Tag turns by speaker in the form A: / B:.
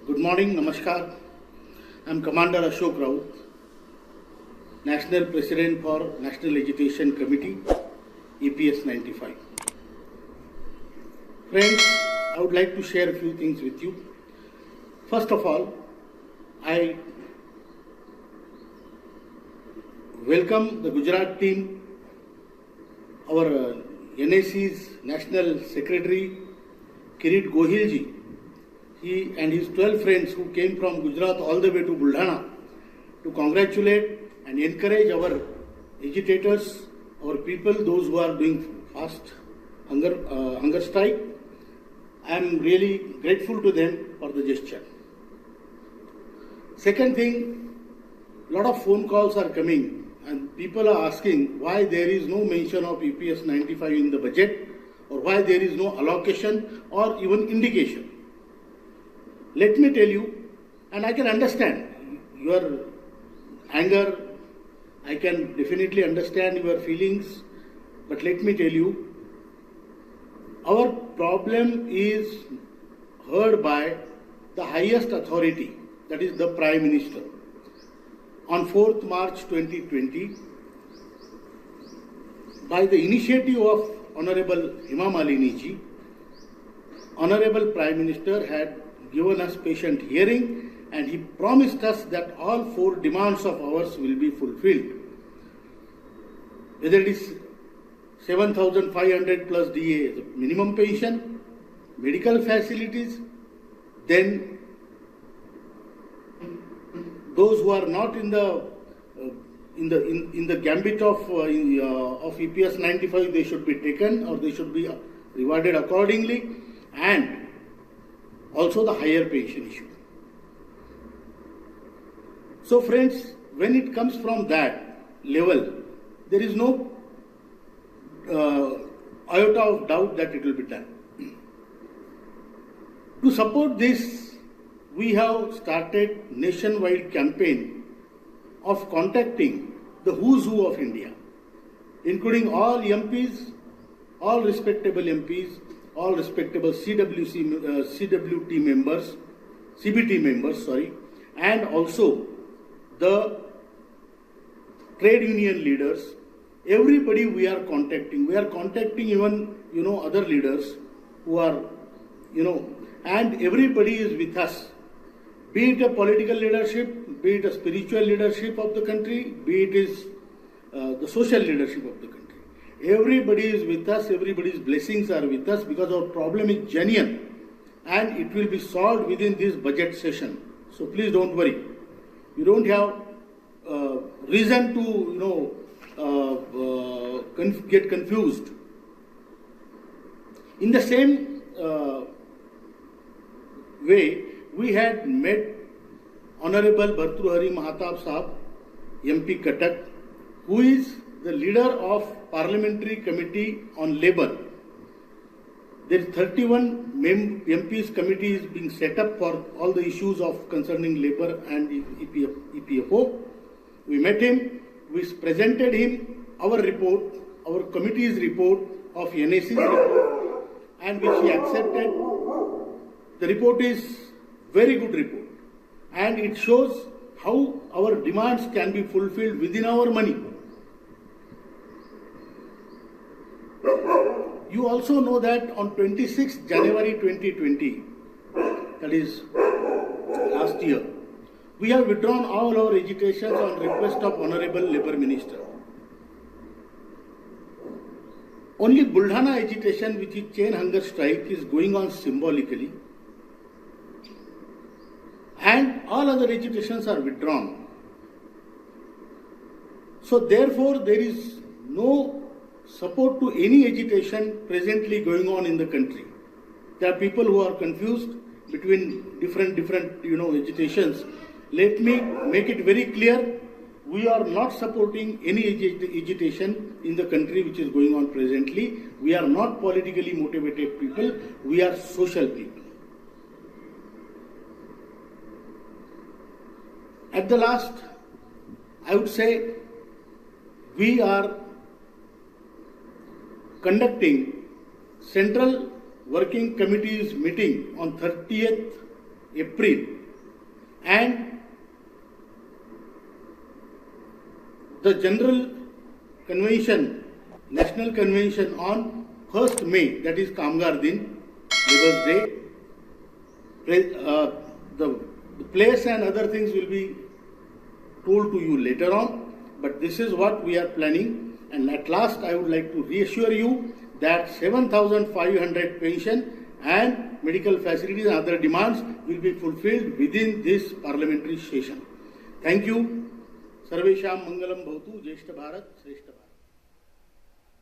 A: Good morning, Namaskar. I am Commander Ashok Raut, National President for National Agitation Committee, EPS 95. Friends, I would like to share a few things with you. First of all, I welcome the Gujarat team, our NAC's National Secretary, Kirit Gohilji. He and his 12 friends who came from Gujarat all the way to Buldhana to congratulate and encourage our agitators, our people, those who are doing fast hunger strike. I am really grateful to them for the gesture. Second thing, a lot of phone calls are coming and people are asking why there is no mention of EPS 95 in the budget or why there is no allocation or even indication. Let me tell you, and I can understand your anger, I can definitely understand your feelings, but let me tell you, our problem is heard by the highest authority, that is the Prime Minister. On 4th March 2020, by the initiative of Honorable Hema Malini ji, Honorable Prime Minister had given us patient hearing and he promised us that all 4 demands of ours will be fulfilled. Whether it is 7,500 plus DA as a minimum pension, medical facilities, then those who are not in the gambit of EPS 95, they should be taken or they should be rewarded accordingly, and also the higher pension issue. So friends, when it comes from that level, there is no iota of doubt that it will be done. To support this, we have started nationwide campaign of contacting the who's who of India, including all MPs, all respectable MPs, all respectable CWT members, CBT members, and also the trade union leaders. Everybody we are contacting. We are contacting even, other leaders who are, and everybody is with us. Be it a political leadership, be it a spiritual leadership of the country, be it is the social leadership of the country. Everybody is with us, everybody's blessings are with us because our problem is genuine and it will be solved within this budget session. So please don't worry. You don't have reason to, get confused. In the same way, we had met Honorable Bhartrihari Mahatab Sahab, MP Cuttack, who is the leader of Parliamentary Committee on Labour. There is 31 MPs committee is being set up for all the issues of concerning labour and EPFO. We met him, we presented him our report, our committee's report of NAC's report, and which he accepted. The report is very good report and it shows how our demands can be fulfilled within our money. You also know that on 26 January 2020, that is last year, we have withdrawn all our agitations on request of Honorable Labour Minister. Only Buldhana agitation, which is chain hunger strike, is going on symbolically, and all other agitations are withdrawn. So therefore, there is no support to any agitation presently going on in the country. There are people who are confused between different agitations. Let me make it very clear, we are not supporting any agitation in the country which is going on presently. We are not politically motivated people, we are social people. At the last, I would say, we are conducting Central Working Committee's meeting on 30th April, and the General Convention, National Convention on 1st May, that is Kamgar Din, Labour's Day. The place and other things will be told to you later on, but this is what we are planning. And at last, I would like to reassure you that 7,500 pension and medical facilities and other demands will be fulfilled within this parliamentary session. Thank you. Sarvesham Mangalam Bhavatu. Jeshta Bharat, Shreshta Bharat.